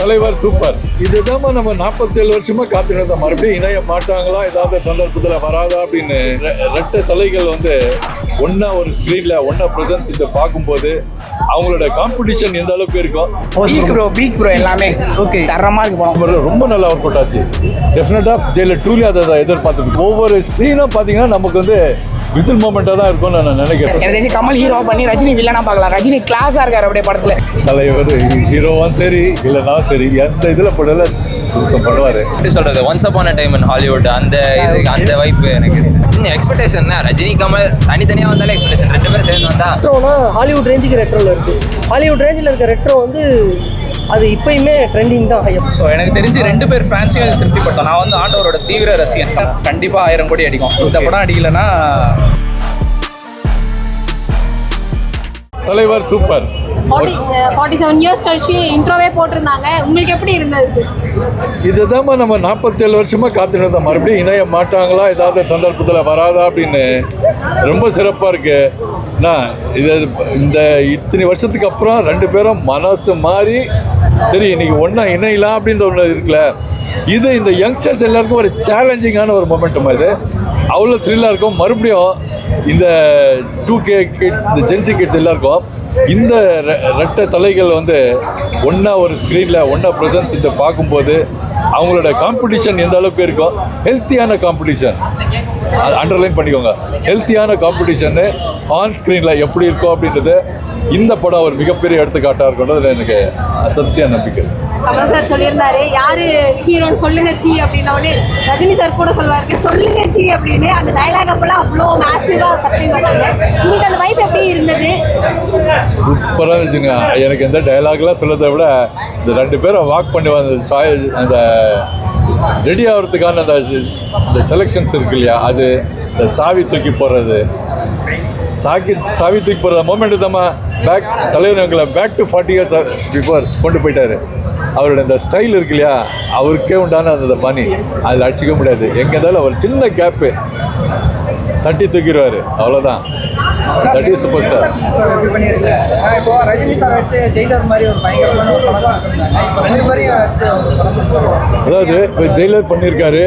தலைவர் சூப்பர். இதுதான் நம்ம 47 வருஷமா காத்துக்கிட்டு மறுபடியும் இணைய மாட்டாங்களா, ஏதாவது சந்தர்ப்பத்தில் வராதா அப்படின்னு ரெட்டை தலைகள் வந்து ஒன்னா ஒரு ஸ்கிரீன்ல ஒன்னா பிரசன்ஸ் இதை பார்க்கும்போது அவங்களோட காம்படிஷன் எந்த அளவுக்கு இருக்கும். பீக் ப்ரோ எல்லாமே ஓகே தரமா இருக்கு. ரொம்ப நல்லா ஒர்க் அவுட் ஆச்சு. டெஃபினட்டா ஜெயிலர் ட்ரூலி அதை எதிர்பார்த்துருக்கு. ஒவ்வொரு சீனும் பாத்தீங்கன்னா நமக்கு வந்து விசில் மூமெண்டா தான் இருக்கும்னு நான் நினைக்கிறேன். எனக்கு தெரிஞ்சு கமல் ஹீரோ பண்ணி ரஜினி வில்லனா பார்க்கலாம். ரஜினி கிளாஸா இருக்காரு அப்படியே படத்துல. தலைவர் ஹீரோவும் சரி இல்லைனா சரி எந்த இதுல போடல பண்ணுவாரு. எப்படி சொல்றது, once upon a time in Hollywood அந்த இது அந்த வைப்பு எனக்கு எக்ஸ்பெக்டேஷன். ரஜினி கமல் தனித்தனியா வந்தாலே எக்ஸ்பெக்டேஷன், ரெண்டு பேரும் சேர்ந்து வந்தா ரெட்ரோனா ஹாலிவுட் ரேஞ்சுக்கு ரெட்ரோல இருக்கு. ஹாலிவுட் ரேஞ்சில் இருக்க ரெட்ரோ வந்து அது இப்பயுமே ட்ரெண்டிங் தான். ஸோ எனக்கு தெரிஞ்சு ரெண்டு பேர் ஃபேன்ஸையும் திருப்திப்பட்டோம். நான் வந்து ஆண்டவரோட தீவிர ரசிகன். கண்டிப்பாக 1000 கோடி அடிக்கும். இந்த படம் அடிக்கலைன்னா தலைவர் சூப்பர். 47 இயர்ஸ் கழிச்சு இன்ட்ரோவே போட்டிருந்தாங்க. உங்களுக்கு எப்படி இருந்தது? இதுதான் நம்ம 47 வருஷமா காத்துக்கிட்டு மறுபடியும் இணைய மாட்டாங்களா, ஏதாவது சந்தர்ப்பத்தில் வராதா அப்படின்னு ரொம்ப சிறப்பாக இருக்கு. இந்த இத்தனை வருஷத்துக்கு அப்புறம் ரெண்டு பேரும் மனசு மாறி சரி இன்னைக்கு ஒன்றா இணையலாம் அப்படின்ற ஒன்று இருக்குல்ல, இது இந்த யங்ஸ்டர்ஸ் எல்லாருக்கும் ஒரு சேலஞ்சிங்கான ஒரு மொமெண்டம். இது அவ்வளோ த்ரில்லாக இருக்கும். மறுபடியும் இந்த 2K கிட்ஸ், இந்த ஜென்சி கிட்ஸ் எல்லாருக்கும் இந்த ரெட்டை தலைகள் வந்து ஒன்றா ஒரு ஸ்க்ரீனில் ஒன்றா ப்ரெசன்ஸ் இதை பார்க்கும்போது அவங்களோட காம்படிஷன் எந்த அளவுக்கு இருக்கும். ஹெல்த்தியான காம்படிஷன், அது அண்டர்லைன் பண்ணிக்கோங்க. ஹெல்த்தியான காம்படிஷன்னு ஆன் ஸ்க்ரீனில் எப்படி இருக்கும் அப்படின்றது இந்த படம் ஒரு மிகப்பெரிய எடுத்துக்காட்டாக இருக்குன்றது எனக்கு சத்திய நம்பிக்கை. கமல் சார் சொல்லியிருந்தாரு யாரு ஹீரோன்னு சொல்லுங்க சி அப்படின்னோடனே ரஜினி சார் கூட சொல்லுவாரு சொல்லுங்க சி அப்படின்னு. அந்த டைலாக் அப்பெல்லாம் அவ்வளோ மேசிவாக கட்டி வந்தாங்க. உங்களுக்கு அந்த வைப் எப்படி இருந்தது? சூப்பராக இருந்துச்சுங்க. எனக்கு எந்த டைலாக்லாம் சொல்றதை விட இந்த ரெண்டு பேரும் வாக் பண்ணி வந்த அந்த ரெடி ஆகிறதுக்கான அந்த செலெக்ஷன்ஸ் இருக்கு இல்லையா, அது இந்த சாவி தூக்கி போடுறது, சாவி தூக்கி போடுற மூமெண்ட் நம்ம தலைவர் எங்களை பேக் டு 40 years பிஃபோர் கொண்டு போயிட்டாரு. அவரோட இந்த ஸ்டைல் இருக்கு இல்லையா, அவருக்கே உண்டான அந்த பணி அதில் அடிச்சிக்க முடியாது. எங்கே இருந்தாலும் ஒரு சின்ன கேப்பு தட்டி தூக்கிடுவார், அவ்வளோதான். That is super star. இப்போ ரஜினி சார் வச்சு ஜெயிலர் மாதிரி ஒரு பயங்கரமான ஒரு படம் ரெண்டு பேரையும் வச்சு அதாவது இப்போ ஜெயிலர் பண்ணியிருக்காரு.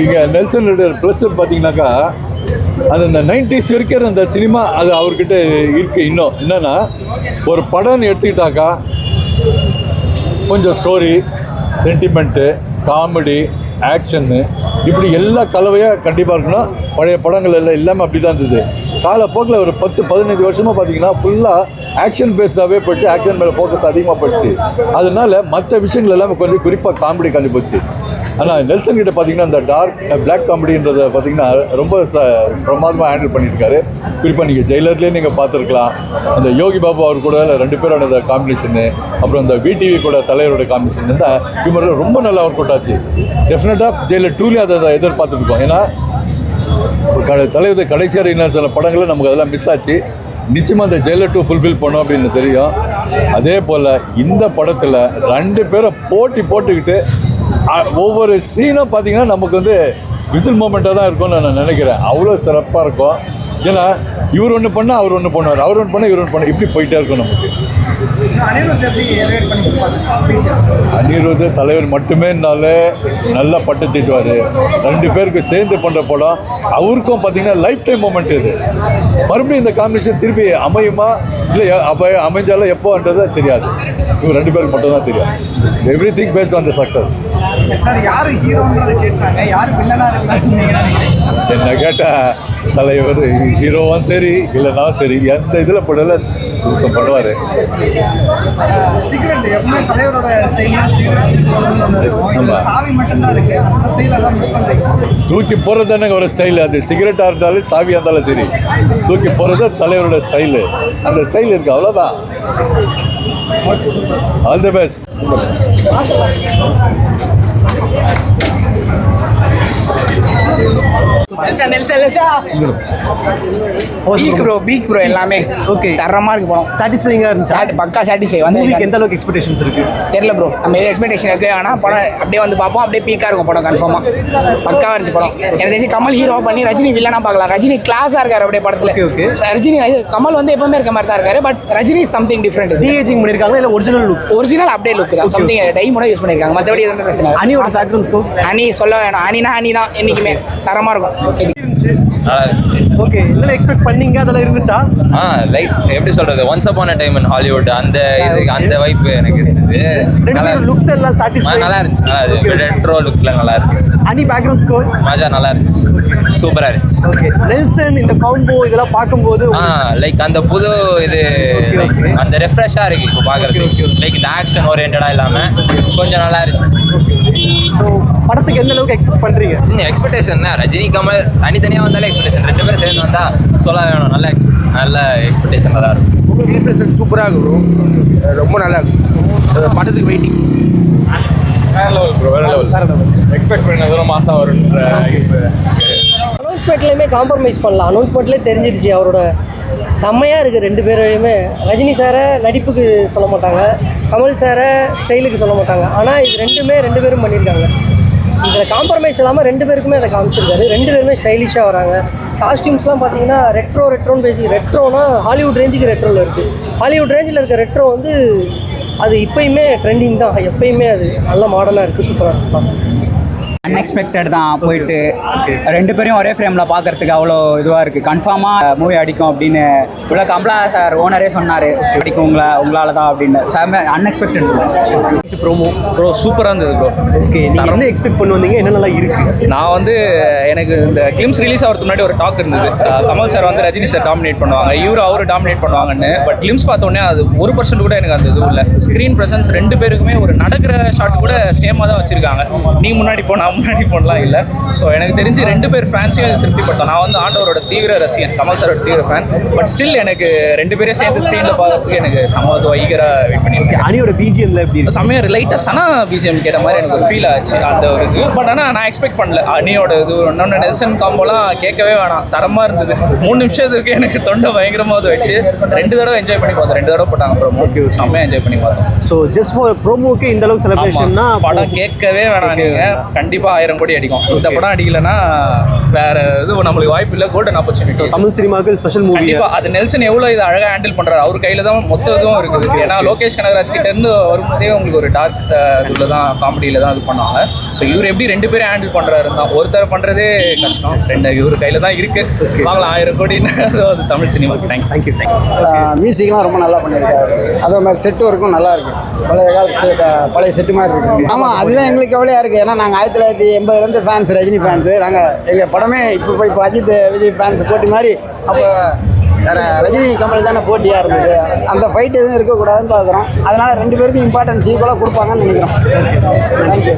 நீங்கள் நெல்சன் ப்ளஸ் பார்த்தீங்கன்னாக்கா அது இந்த 90s வரைக்கும் அந்த சினிமா அது அவர்கிட்ட இருக்குது. இன்னும் என்னென்னா ஒரு படம்னு எடுத்துக்கிட்டாக்கா கொஞ்சம் ஸ்டோரி, சென்டிமெண்ட்டு, காமெடி, ஆக்ஷன்னு இப்படி எல்லா கலவையாக கண்டிப்பாக இருக்கணும். பழைய படங்கள் எல்லாம் எல்லாமே அப்படி தான் இருந்தது. காலப்போக்கில் ஒரு 10-15 வருஷமாக பார்த்தீங்கன்னா ஃபுல்லாக ஆக்ஷன் பேஸ்டாகவே போயிடுச்சு. ஆக்ஷன் மேலே ஃபோக்கஸ் அதிகமாக போயிடுச்சு. அதனால மற்ற விஷயங்கள் எல்லாமே கொஞ்சம் குறிப்பாக காமெடி கண்டு போச்சு. ஆனால் நெல்சன் கிட்ட பார்த்தீங்கன்னா இந்த பிளாக் காமெடின்றதை பார்த்தீங்கன்னா ரொம்ப பிரமாதமாக ஹேண்டில் பண்ணியிருக்காரு. குறிப்பாக நீங்கள் ஜெயிலர்லேயே நீங்கள் பார்த்துருக்கலாம். அந்த யோகி பாபு அவர் கூட ரெண்டு பேரோட அந்த காம்பினேஷனு, அப்புறம் இந்த விடிவி கூட தலைவரோட காம்பினேஷன் இருந்தால் இவங்க ரொம்ப நல்லா ஒர்க் அவுட் ஆச்சு. டெஃபினட்டாக ஜெயிலர் ட்ரூலி அதை எதிர்பார்த்துருக்கோம். ஏன்னா தலைவர் கடைசியாக என்ன சில படங்களில் நமக்கு அதெல்லாம் மிஸ் ஆச்சு. நிச்சயமாக அந்த ஜெயிலர் 2 ஃபுல்ஃபில் பண்ணோம் அப்படின்னு தெரியும். அதே போல் இந்த படத்தில் ரெண்டு பேரும் போட்டுக்கிட்டு ஒவ்வொரு சீனும் பார்த்தீங்கன்னா நமக்கு வந்து விசில் மூமெண்ட்டாக தான் இருக்கும்னு நான் நினைக்கிறேன். அவ்வளோ சிறப்பாக இருக்கும். ஏன்னா இவர் ஒன்று பண்ணால் அவர் ஒன்று பண்ணுவார், அவர் ஒன்று பண்ணால் இவர் ஒன்று பண்ண, இப்படி போயிட்டே இருக்கும் நமக்கு. அனிருத் தலைவர் மட்டுமேனாலே நல்லா பட்டு தீட்டுவார். ரெண்டு பேருக்கு சேர்ந்து பண்ணுற படம் அவருக்கும் பார்த்தீங்கன்னா லைஃப் டைம் மூமெண்ட். இது மறுபடியும் இந்த காம்பினேஷன் திருப்பி அமையுமா இல்லை அமைஞ்சாலும் எப்போன்றது தெரியாது. இவங்க ரெண்டு பேருக்கு மட்டும் தான் தெரியும். Every thing based on the success. என்ன கேட்டால் தலைவர் ஹீரோவும் சரி இல்லைனா சரி எந்த இதில் போடல பண்ணுவார். தூக்கி போகிறது தானே ஒரு ஸ்டைல். அது சிகரெட்டாக இருந்தாலும் சாவியாக இருந்தாலும் சரி தூக்கி போகிறது தலைவரோட ஸ்டைலு. அந்த ஸ்டைல் இருக்குது, அவ்வளோதான். All the best. Peak bro எல்லாமே ஓகே தரமா இருக்கு படம். சாட்டிஸ்ஃபைங்கா இருந்துச்சு. பக்கா சாட்டிஸ்ஃபை வந்து மூவிக்கு எந்த அளவுக்கு எக்ஸ்பெக்டேஷன்ஸ் இருக்கு? தெரியல ப்ரோ, நம்ம எக்ஸ்பெக்டேஷன் இருக்கு. ஆனால் படம் அப்படியே வந்து பார்ப்போம், அப்படியே பீக்காக இருக்கும் படம். கன்ஃபார்மாக பக்காவாக இருந்துச்சு படம். எனக்கு தெரிஞ்சு கமல் ஹீரோ பண்ணி ரஜினி வில்லனா பார்க்கலாம். ரஜினி கிளாஸாக இருக்காரு அப்படியே படத்தில். ரஜினி கமல் வந்து எப்பவுமே இருக்க மாதிரி தான் இருக்காரு. But Rajini something different. Reaging பண்ணிருக்காங்க இல்ல ஒரிஜினல் லுக்? ஒரிஜினல் அப்படியே லுக் தான். சம்திங் டைமோட யூஸ் பண்ணியிருக்காங்க. மற்றபடி எதுவுமே பிரச்சனை இல்லை. அனியோட பேக்ரவுண்ட் ஸ்கோர்? அனி சொல்ல வேணும். அனினா அனி தான் என்றைக்குமே தரமாக இருக்கும். நல்லா இருந்துச்சு. ஓகே, என்ன எக்ஸ்பெக்ட் பண்ணீங்க? அதெல்லாம் இருந்துச்சா? லைக் எப்படி சொல்றது, once upon a time in Hollywood அந்த இது அந்த வைப் எனக்கு இருந்தது. நல்லா லுக்ஸ் எல்லாம் சாட்டிஸ்ஃபை? நல்லா இருந்துச்சு. நல்லா இருந்துச்சு. ரெட்ரோ லுக்ல நல்லா இருந்துச்சு. அனி பேக்ரவுண்ட் ஸ்கோர்? மஜா நல்லா இருந்துச்சு. சூப்பரா இருந்துச்சு. ஓகே, நெல்சன் இந்த காம்போ இதெல்லாம் பார்க்கும்போது லைக் அந்த புது இது அந்த ரெஃப்ரெஷ்ஷா இருக்கு இப்போ பாக்குறதுக்கு. லைக் இந்த ஆக்ஷன் ஓரியன்டா இல்லாம கொஞ்சம் நல்லா இருந்துச்சு. படத்துக்கு எந்த அளவுக்கு எக்ஸ்பெக்ட் பண்றீங்க? எக்ஸ்பெக்டேஷன் ரஜினி கமல் தனித்தனியாக வந்தாலே எக்ஸ்பெக்டேஷன், ரெண்டு பேரும் சேர்ந்து வந்தா சொல்ல வேணும். நல்ல எக்ஸ்பெக்டேஷன் தான் இருக்கும். சூப்பராக இருக்கும் ப்ரோ, ரொம்ப நல்லா இருக்கும். படத்துக்கு வெயிட்டிங். வேற லெவல் ப்ரோ, வேற லெவல். எக்ஸ்பெக்ட் பண்ண மாசம் வரும்ன்ற அனௌன்ஸ்மெண்ட்லேயுமே காம்ப்ரமைஸ் பண்ணலாம். அனௌன்ஸ்மெண்ட்லேயே தெரிஞ்சிருச்சு அவரோட செம்மையாக இருக்குது. ரெண்டு பேரையுமே ரஜினி சாரை நடிப்புக்கு சொல்ல மாட்டாங்க, கமல் சாரை ஸ்டைலுக்கு சொல்ல மாட்டாங்க. ஆனால் இது ரெண்டு பேரும் பண்ணியிருக்காங்க. இதில் காம்ப்ரமைஸ் இல்லாமல் ரெண்டு பேருக்குமே அதை காமிச்சிருக்காரு. ரெண்டு பேருமே ஸ்டைலிஷாக வராங்க. காஸ்டியூம்ஸ்லாம் பார்த்தீங்கன்னா ரெட்ரோன்னு பேசி, ரெட்ரோனா ஹாலிவுட் ரேஞ்சுக்கு ரெட்ரோவில் இருக்குது. ஹாலிவுட் ரேஞ்சில் இருக்க ரெட்ரோ வந்து அது இப்போயுமே ட்ரெண்டிங் தான். எப்போயுமே அது நல்ல மாடலாக இருக்குது, சூப்பராக இருக்கலாம். அன்எக்ஸ்பெக்டட் தான் போயிட்டு ரெண்டு பேரையும் ஒரே ஃப்ரேமில் பார்க்கறதுக்கு அவ்வளோ இதுவாக இருக்குது. கன்ஃபார்மாக மூவி அடிக்கும் அப்படின்னு உள்ள கமலா சார் ஓனரே சொன்னார், அடிக்கும் உங்களால் தான் அப்படின்னு. செம்ம அன்எக்ஸ்பெக்டட் ப்ரோ சூப்பராக இருந்தது ப்ரோ. ஓகே, நீங்கள் என்ன எக்ஸ்பெக்ட் பண்ணுவீங்க? என்னென்னலாம் இருக்குது? நான் வந்து எனக்கு இந்த கிளிம்ஸ் ரிலீஸ் ஆகிறதுக்கு முன்னாடி ஒரு டாக் இருந்தது, கமல் சார் வந்து ரஜினி சார் டாமினேட் பண்ணுவாங்க, அவரு டாமினேட் பண்ணுவாங்கன்னு. பட் கிளிம்ஸ் பார்த்தோன்னே அது 1% கூட எனக்கு அந்த இது இல்லை. ஸ்க்ரீன் ப்ரெசன்ஸ் ரெண்டு பேருக்குமே ஒரு நடக்கிற ஷாட் கூட சேமாக தான் வச்சுருக்காங்க. நீ முன்னாடி போனால் முன்னாடி போடலாம் இல்லை. ஸோ எனக்கு தெரிஞ்சு ரெண்டு பேர் ஃபேன்ஸையும் திருப்திப்பட்டோம். நான் வந்து ஆண்டவரோட தீவிர ரசிகன், கமல் சாரோட தீவிர ஃபேன். பட் ஸ்டில் எனக்கு ரெண்டு பேரும் சேர்ந்து ஸ்க்ரீனில் பார்க்கறதுக்கு எனக்கு சம்மதம் ஈகராக வெயிட் பண்ணியிருக்கேன். அனியோட பிஜிஎம்ல எப்படி இருக்கு? செம்மையாக லைட்டாக சனா பிஜிஎம் கேட்ட மாதிரி எனக்கு ஒரு ஃபீல் ஆச்சு அந்த ஒரு இது. பட் ஆனால் நான் எக்ஸ்பெக்ட் பண்ணல. அனியோட இது இன்னொன்று நெல்சன் காம்போலாம் கேட்கவே வேணாம், தரமாக இருந்தது. 3 நிமிஷத்துக்கு எனக்கு தொண்டை பயங்கரமாக வச்சு 2 தடவை என்ஜாய் பண்ணி பார்த்தோம். 2 தடவை போட்டாங்க ப்ரோமோ, செம்மையாக என்ஜாய் பண்ணி பார்த்தோம். ஸோ ஜஸ்ட் ஃபார் ப்ரோமோக்கு இந்த அளவுக்கு செலிப்ரேஷன்னா படம் கேட்கவே வேணாம். நீங்கள் கண்டிப்பாக 1000 கோடி அடிக்கும். இந்த படம் அடிக்கலைன்னா வேற இது நம்மளுக்கு வாய்ப்பு இல்லை. Golden opportunity. தமிழ் சினிமாவுக்கு ஸ்பெஷல் மூவி. கண்டிப்பாக அது நெல்சன் எவ்வளோ இதை அழகாக ஹேண்டில் பண்ணுறாரு. அவர் கையில் தான் மொத்த இதுவும் இருக்குது. ஏன்னா லோகேஷ் கனகராஜ் கிட்ட இருந்து வரும்போதே உங்களுக்கு ஒரு டார்க் இதில் தான், காமெடியில் தான் இது பண்ணுவாங்க. ஸோ இவர் எப்படி 2 பேரும் ஹேண்டில் பண்ணுறாரு தான். ஒருத்தர் பண்ணுறதே கஷ்டம், இவர் கையில் தான் இருக்குது. வாங்கலாம் 1000 கோடின்னு. அது தமிழ் சினிமா. தேங்க்யூ. மியூசிக்லாம் ரொம்ப நல்லா பண்ணியிருக்காரு. அதே மாதிரி செட்டு ஒர்க்கும் நல்லா இருக்கு. பழைய காலத்து பழைய செட்டு மாதிரி இருக்கு. ஆமாம், அதுதான் எங்களுக்கு கவலையாக இருக்குது. ஏன்னா நாங்கள் 1980 ஃபேன்ஸ், ரஜினி ஃபேன்ஸு. நாங்கள் எங்கள் படமே இப்போ அஜித் விஜய் ஃபேன்ஸ் போட்டி மாதிரி. அப்போ ரஜினி கமல் தானே போட்டியாக இருந்தது. அந்த ஃபைட் எதுவும் இருக்கக்கூடாதுன்னு பார்க்குறோம். அதனால் 2 பேருக்கும் இம்பார்ட்டன்ஸ் ஈக்குவலாக கொடுப்பாங்கன்னு நினைக்கிறோம். Thank you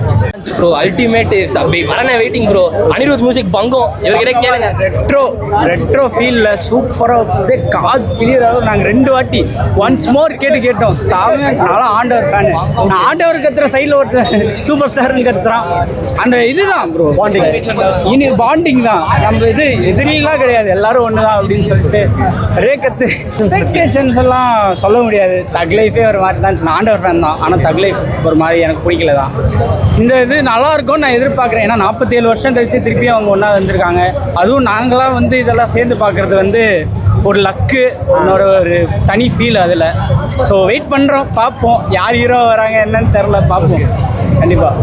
bro. அல்டிமேட் மரண வெயிட்டிங் ப்ரோ. அனிருத் மியூசிக் பங்கம் இவர்கிட்ட கேளுங்க. ரெட்ரோ ஃபீலில் சூப்பராக அப்படியே காது கிளியராக நாங்கள் 2 வாட்டி ஒன்ஸ் மோர் கேட்டோம். சாமியாக நானும் ஆண்டவர் ஃபேனு. நான் ஆண்டவர் கத்துற சைடில் ஒருத்தர் சூப்பர் ஸ்டார்னு கத்துறான். அந்த இதுதான் ப்ரோ பாண்டிங். இனி பாண்டிங் தான். நம்ம இது எதிரிலாம் கிடையாது, எல்லாரும் ஒன்று தான் அப்படின்னு சொல்லிட்டு ரேக்கத்து. எக்ஸ்பெக்டேஷன்ஸ் எல்லாம் சொல்ல முடியாது. தக் லைஃபே ஒரு மாதிரி தான். நான் ஆண்டவர் ஃபேன் தான், ஆனால் தக் லைஃப் ஒரு மாதிரி எனக்கு பிடிக்கல தான். இந்த இது நல்லா இருக்கும்னு நான் எதிர்பார்க்குறேன். ஏன்னா 47 வருஷம் கழிச்சு திருப்பி அவங்க ஒன்றா வந்திருக்காங்க. அதுவும் நாங்களாம் வந்து இதெல்லாம் சேர்ந்து பார்க்குறது வந்து ஒரு லக்கு, என்னோட ஒரு தனி ஃபீல் அதில். ஸோ வெயிட் பண்ணுறோம், பார்ப்போம். யார் ஹீரோ வராங்க என்னன்னு தெரில, பார்ப்போம் கண்டிப்பாக.